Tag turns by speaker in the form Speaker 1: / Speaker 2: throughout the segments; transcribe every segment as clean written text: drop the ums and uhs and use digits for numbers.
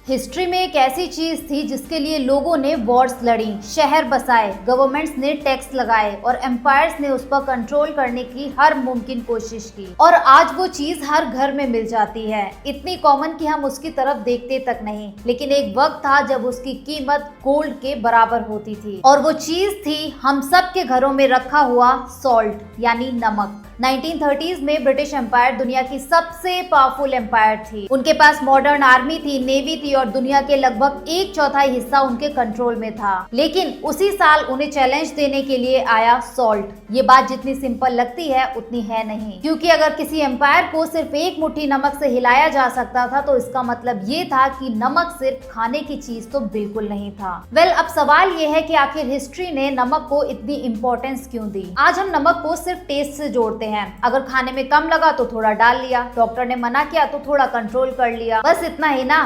Speaker 1: History में एक ऐसी चीज थी जिसके लिए लोगों ने वॉर्स लड़ी, शहर बसाए, गवर्नमेंट्स ने टैक्स लगाए और एम्पायर्स ने उस पर कंट्रोल करने की हर मुमकिन कोशिश की। और आज वो चीज हर घर में मिल जाती है, इतनी कॉमन कि हम उसकी तरफ देखते तक नहीं। लेकिन एक वक्त था जब उसकी कीमत गोल्ड के बराबर होती थी, और वो चीज थी हम सब के घरों में रखा हुआ सॉल्ट, यानी नमक। 1930s में ब्रिटिश एम्पायर दुनिया की सबसे पावरफुल एम्पायर थी। उनके पास मॉडर्न आर्मी थी, नेवी थी और दुनिया के लगभग 1/4 हिस्सा उनके कंट्रोल में था। लेकिन उसी साल उन्हें चैलेंज देने के लिए आया सॉल्ट। ये बात जितनी सिंपल लगती है उतनी है नहीं, क्योंकि अगर किसी एम्पायर को सिर्फ एक मुट्ठी नमक से हिलाया जा सकता था तो इसका मतलब ये था कि नमक सिर्फ खाने की चीज तो बिल्कुल नहीं था। अब सवाल ये है कि आखिर हिस्ट्री ने नमक को इतनी इम्पोर्टेंस क्यों दी। आज हम नमक को सिर्फ टेस्ट से जोड़ते हैं। अगर खाने में कम लगा तो थोड़ा डाल लिया, डॉक्टर ने मना किया तो थोड़ा कंट्रोल कर लिया, बस इतना ही ना।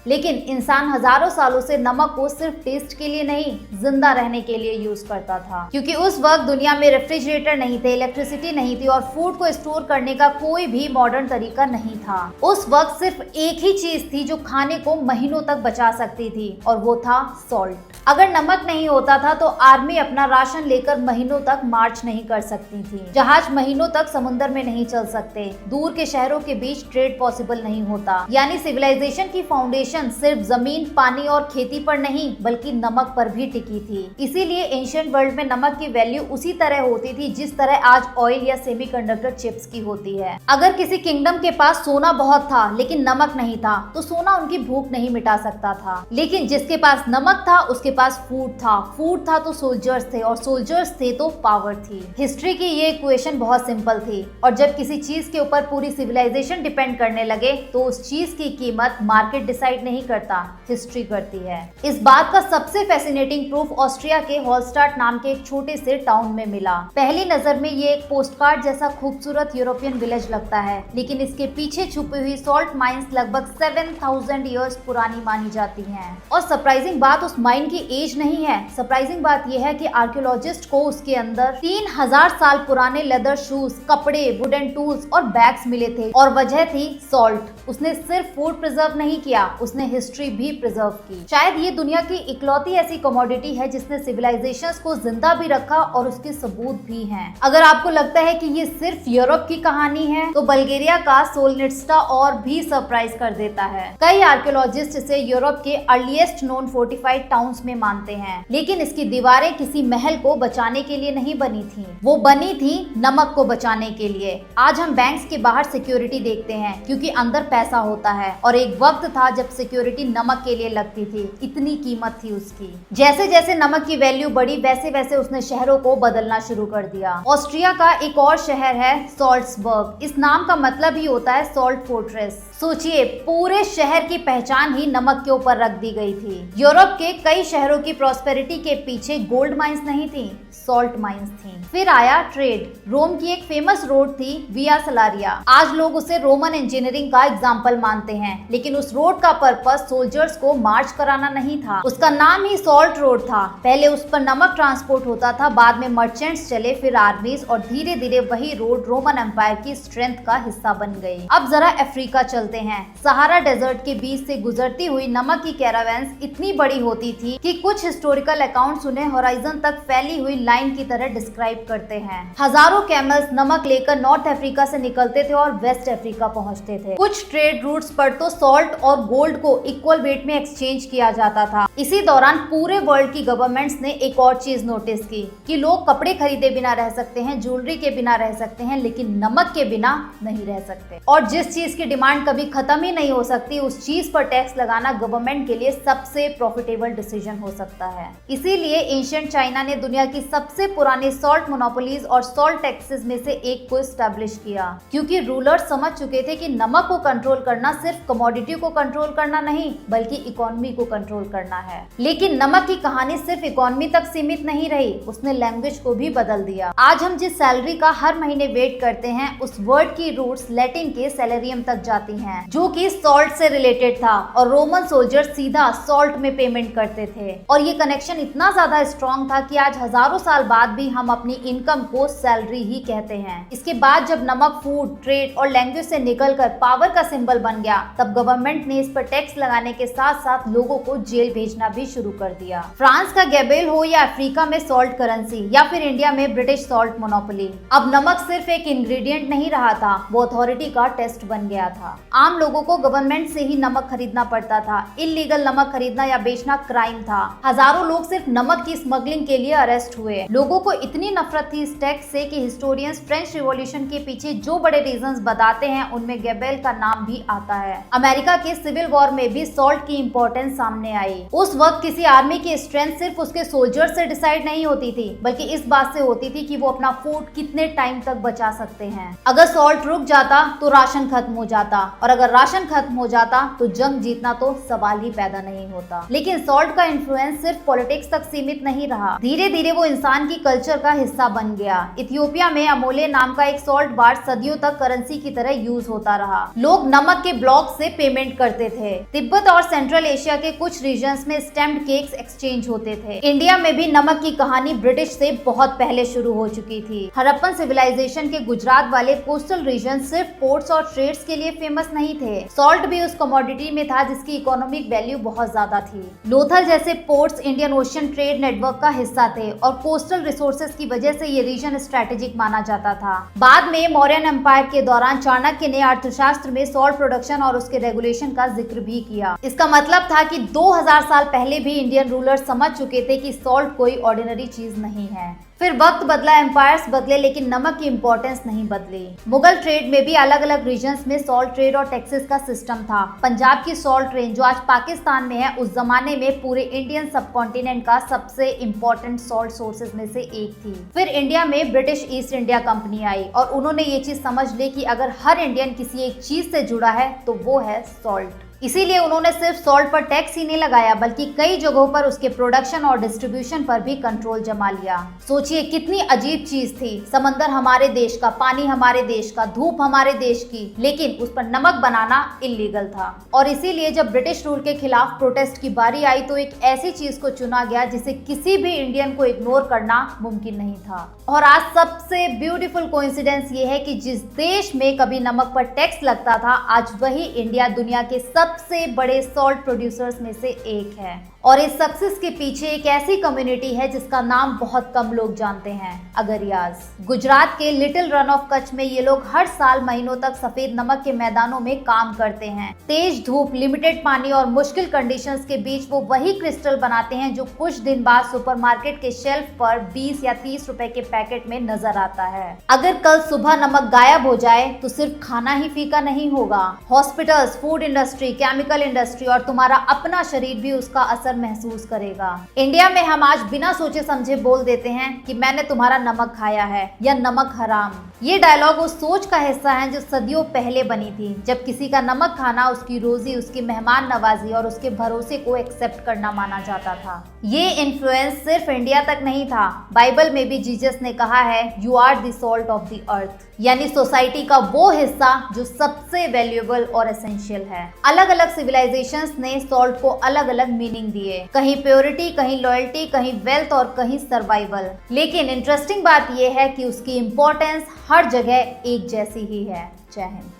Speaker 1: लेकिन इंसान हजारों सालों से नमक को सिर्फ टेस्ट के लिए नहीं, जिंदा रहने के लिए यूज करता था। क्योंकि उस वक्त दुनिया में रेफ्रिजरेटर नहीं थे, इलेक्ट्रिसिटी नहीं थी और फूड को स्टोर करने का कोई भी मॉडर्न तरीका नहीं था। उस वक्त सिर्फ एक ही चीज थी जो खाने को महीनों तक बचा सकती थी, और वो था सॉल्ट। अगर नमक नहीं होता था तो आर्मी अपना राशन लेकर महीनों तक मार्च नहीं कर सकती थी, जहाज महीनों तक समुद्र में नहीं चल सकते, दूर के शहरों के बीच ट्रेड पॉसिबल नहीं होता। यानी सिविलाइजेशन की फाउंडेशन सिर्फ जमीन, पानी और खेती पर नहीं बल्कि नमक पर भी टिकी थी। इसीलिए एंशिएंट वर्ल्ड में नमक की वैल्यू उसी तरह होती थी जिस तरह आज ऑयल या सेमीकंडक्टर चिप्स की होती है। अगर किसी किंगडम के पास सोना बहुत था लेकिन नमक नहीं था तो सोना उनकी भूख नहीं मिटा सकता था। लेकिन जिसके पास नमक था उसके पास फूड था तो सोल्जर्स थे, और सोल्जर्स थे तो पावर थी। हिस्ट्री की ये इक्वेशन बहुत सिंपल थी, और जब किसी चीज के ऊपर पूरी सिविलाइजेशन डिपेंड करने लगे तो उस चीज की कीमत मार्केट डिसाइड नहीं करता, हिस्ट्री करती है। इस बात का सबसे फैसिनेटिंग प्रूफ ऑस्ट्रिया के हॉलस्टाट नाम के एक छोटे से टाउन में मिला। पहली नजर में ये एक पोस्टकार्ड जैसा खूबसूरत यूरोपियन विलेज लगता है, लेकिन इसके पीछे छुपी हुई सॉल्ट माइंस लगभग 7000 ईयर्स पुरानी मानी जाती हैं। और सरप्राइजिंग बात उस माइन की एज नहीं है, सरप्राइजिंग बात यह है कि आर्कियोलॉजिस्ट को उसके अंदर 3000 साल पुराने लेदर शूज, कपड़े, वुडन टूल्स और बैग्स मिले थे, और वजह थी सॉल्ट। उसने सिर्फ फूड प्रिजर्व नहीं किया, उसने हिस्ट्री भी प्रिजर्व की। शायद ये दुनिया की इकलौती ऐसी कमोडिटी है जिसने सिविलाइजेशंस को जिंदा भी रखा और उसके सबूत भी हैं। अगर आपको लगता है कि ये सिर्फ यूरोप की कहानी है तो बल्गेरिया का सोलनिट्स्टा और भी सरप्राइज कर देता है। कई आर्कियोलॉजिस्ट इसे यूरोप के अर्लीस्ट नोन फोर्टिफाइड टाउन्स में मानते हैं, लेकिन इसकी दीवारें किसी महल को बचाने के लिए नहीं बनी थी, वो बनी थी नमक को बचाने के लिए। आज हम बैंक्स के बाहर सिक्योरिटी देखते हैं क्योंकि अंदर पैसा होता है, और एक वक्त था जब सिक्योरिटी नमक के लिए लगती थी, इतनी कीमत थी उसकी। जैसे जैसे नमक की वैल्यू बढ़ी वैसे वैसे उसने शहरों को बदलना शुरू कर दिया। ऑस्ट्रिया का एक और शहर है सॉल्ट्सबर्ग। इस नाम का मतलब ही होता है सॉल्ट फोर्ट्रेस। सोचिए, पूरे शहर की पहचान ही नमक के ऊपर रख दी गई थी। यूरोप के कई शहरों की प्रॉस्पेरिटी के पीछे गोल्ड माइंस नहीं थी, सॉल्ट माइंस थी। फिर आया ट्रेड। रोम की एक फेमस रोड थी विया सलारिया। आज लोग उसे रोमन इंजीनियरिंग का एग्जाम्पल मानते हैं, लेकिन उस रोड का पर्पस सोल्जर्स को मार्च कराना नहीं था, उसका नाम ही सॉल्ट रोड था। पहले उस पर नमक ट्रांसपोर्ट होता था, बाद में मर्चेंट्स चले, फिर आर्मीज, और धीरे धीरे वही रोड रोमन एम्पायर की स्ट्रेंथ का हिस्सा बन गई। अब जरा अफ्रीका चलते हैं। सहारा डेजर्ट के बीच से गुजरती हुई नमक की कैरावैंस इतनी बड़ी होती थी कि कुछ हिस्टोरिकल अकाउंट्स उन्हें होराइजन तक फैली हुई लाइन की तरह डिस्क्राइब करते हैं। हजारों कैमल्स नमक लेकर नॉर्थ अफ्रीका से निकलते थे और वेस्ट अफ्रीका पहुंचते थे। कुछ ट्रेड रूट्स पर तो सॉल्ट और गोल्ड को इक्वल वेट में एक्सचेंज किया जाता था। इसी दौरान पूरे वर्ल्ड की गवर्नमेंट्स ने एक और चीज नोटिस की कि लोग कपड़े खरीदे बिना रह सकते हैं, ज्वेलरी के बिना रह सकते हैं, लेकिन नमक के बिना नहीं रह सकते। और जिस चीज की डिमांड कभी खत्म ही नहीं हो सकती, उस चीज पर टैक्स लगाना गवर्नमेंट के लिए सबसे प्रॉफिटेबल डिसीजन हो सकता है। इसीलिए एंशिएंट चाइना ने दुनिया की सबसे पुरानी सॉल्ट मोनोपोलीज और सॉल्ट टैक्सेस में से एक को एस्टैब्लिश किया, क्योंकि रूलर्स समझ चुके थे कि नमक को कंट्रोल करना सिर्फ कमोडिटी को कंट्रोल करना नहीं बल्कि इकोनॉमी को कंट्रोल करना है। लेकिन नमक की कहानी सिर्फ इकोनॉमी तक सीमित नहीं रही, उसने लैंग्वेज को भी बदल दिया। आज हम जिस सैलरी का हर महीने वेट करते हैं, उस वर्ड की रूट्स लैटिन के सैलरियम तक जाती हैं, जो कि सॉल्ट से रिलेटेड था और रोमन सोल्जर सीधा सॉल्ट में पेमेंट करते थे। और ये कनेक्शन इतना ज्यादा स्ट्रॉन्ग था कि आज हजारों साल बाद भी हम अपनी इनकम को सैलरी ही कहते हैं। इसके बाद जब नमक फूड, ट्रेड और लैंग्वेज से निकलकर पावर का सिंबल बन गया, तब गवर्नमेंट ने इस पर टैक्स लगाने के साथ साथ लोगों को जेल भेजना भी शुरू कर दिया। फ्रांस का गैबेल हो या अफ्रीका में सॉल्ट करेंसी या फिर इंडिया में ब्रिटिश सॉल्ट मोनोपोली, अब नमक सिर्फ एक इंग्रेडिएंट नहीं रहा था, वो अथॉरिटी का टेस्ट बन गया था। आम लोगों को गवर्नमेंट से ही नमक खरीदना पड़ता था। इल्लीगल नमक खरीदना या बेचना क्राइम था। हजारों लोग सिर्फ नमक की स्मगलिंग के लिए अरेस्ट हुए। लोगों को इतनी नफरत थी इस टैक्स से कि हिस्टोरियंस फ्रेंच रिवॉल्यूशन के पीछे जो बड़े रीजंस बताते हैं, उनमें गैबेल का नाम भी आता है। अमेरिका के सिविल वॉर में भी सॉल्ट की इंपॉर्टेंस सामने आई। उस वक्त किसी आर्मी की स्ट्रेंथ सिर्फ उसके सोल्जर से डिसाइड नहीं होती थी, बल्कि इस बात से होती थी कि वो अपना फूड कितने टाइम तक बचा सकते हैं। अगर सॉल्ट रुक जाता तो राशन खत्म हो जाता, और अगर राशन खत्म हो जाता तो जंग जीतना तो सवाल ही पैदा नहीं होता। लेकिन सॉल्ट का इन्फ्लुएंस सिर्फ पॉलिटिक्स तक सीमित नहीं रहा, धीरे धीरे वो इंसान की कल्चर का हिस्सा बन गया। इथियोपिया में अमोले नाम का एक सॉल्ट बार सदियों तक करेंसी की तरह यूज होता रहा। लोग नमक के ब्लॉक से पेमेंट करते थे। तिब्बत और सेंट्रल एशिया के कुछ रीजन्स में स्टैम्प्ड केक्स एक्सचेंज होते थे। इंडिया में भी नमक की कहानी ब्रिटिश से बहुत पहले शुरू हो चुकी थी। हड़प्पन सिविलाइजेशन के गुजरात वाले कोस्टल रीजन सिर्फ पोर्ट्स और ट्रेड्स के लिए फेमस नहीं थे। सॉल्ट भी उस कमोडिटी में था जिसकी इकोनॉमिक वैल्यू बहुत ज्यादा थी। लोथल जैसे ports Indian ocean trade network का हिस्सा थे और कोस्टल रिसोर्सेज की वजह से ये रीजन स्ट्रेटेजिक माना जाता था। बाद में मौर्यन एम्पायर के दौरान चाणक्य ने अर्थशास्त्र में सॉल्ट प्रोडक्शन और उसके रेगुलेशन का जिक्र भी किया। इसका मतलब था कि 2000 साल पहले भी इंडियन रूलर समझ चुके थे कि सॉल्ट कोई ऑर्डिनरी चीज नहीं है। फिर वक्त बदला, एम्पायर्स बदले, लेकिन नमक की इंपॉर्टेंस नहीं बदली। मुगल ट्रेड में भी अलग अलग रीजन्स में सॉल्ट ट्रेड और टैक्सेस का सिस्टम था। पंजाब की सॉल्ट रेंज जो आज पाकिस्तान में है, उस जमाने में पूरे इंडियन सबकॉन्टिनेंट का सबसे इम्पोर्टेंट सॉल्ट सोर्सेज में से एक थी। फिर इंडिया में ब्रिटिश ईस्ट इंडिया कंपनी आई और उन्होंने ये चीज समझ ली कि अगर हर इंडियन किसी एक चीज से जुड़ा है तो वो है सॉल्ट। इसीलिए उन्होंने सिर्फ सॉल्ट पर टैक्स ही नहीं लगाया, बल्कि कई जगहों पर उसके प्रोडक्शन और डिस्ट्रीब्यूशन पर भी कंट्रोल जमा लिया। सोचिए कितनी अजीब चीज थी। समंदर हमारे देश का, पानी हमारे देश का, धूप हमारे देश की, लेकिन उस पर नमक बनाना इलीगल था। और इसीलिए जब ब्रिटिश रूल के खिलाफ प्रोटेस्ट की बारी आई तो एक ऐसी चीज को चुना गया जिसे किसी भी इंडियन को इग्नोर करना मुमकिन नहीं था। और आज सबसे ब्यूटीफुल कोइंसिडेंस ये है कि जिस देश में कभी नमक पर टैक्स लगता था, आज वही इंडिया दुनिया के सबसे बड़े सॉल्ट प्रोड्यूसर्स में से एक है। और इस सक्सेस के पीछे एक ऐसी कम्युनिटी है जिसका नाम बहुत कम लोग जानते हैं, अगरियाज। गुजरात के लिटिल रन ऑफ कच्छ में ये लोग हर साल महीनों तक सफेद नमक के मैदानों में काम करते हैं। तेज धूप, लिमिटेड पानी और मुश्किल कंडीशंस के बीच वो वही क्रिस्टल बनाते हैं जो कुछ दिन बाद सुपरमार्केट के शेल्फ पर 20 या 30 रुपए के पैकेट में नजर आता है। अगर कल सुबह नमक गायब हो जाए तो सिर्फ खाना ही फीका नहीं होगा, hospitals, food industry, chemical industry और तुम्हारा अपना शरीर भी उसका असर महसूस करेगा। इंडिया में हम आज बिना सोचे समझे बोल देते हैं कि मैंने तुम्हारा नमक खाया है या नमक हराम। ये डायलॉग उस सोच का हिस्सा है जो सदियों पहले बनी थी, जब किसी का नमक खाना उसकी रोजी, उसकी मेहमान नवाजी और उसके भरोसे को एक्सेप्ट करना माना जाता था। ये इन्फ्लुएंस सिर्फ इंडिया तक नहीं था। बाइबल में भी जीसस ने कहा है, you are the salt of the earth, यानी सोसाइटी का वो हिस्सा जो सबसे वैल्यूएबल और एसेंशियल है। अलग अलग सिविलाइजेशंस ने सॉल्ट को अलग अलग मीनिंग दिए, कहीं प्योरिटी, कहीं लॉयल्टी, कहीं वेल्थ और कहीं सर्वाइवल। लेकिन इंटरेस्टिंग बात यह है कि उसकी इम्पोर्टेंस हर जगह एक जैसी ही है। जय हिंद।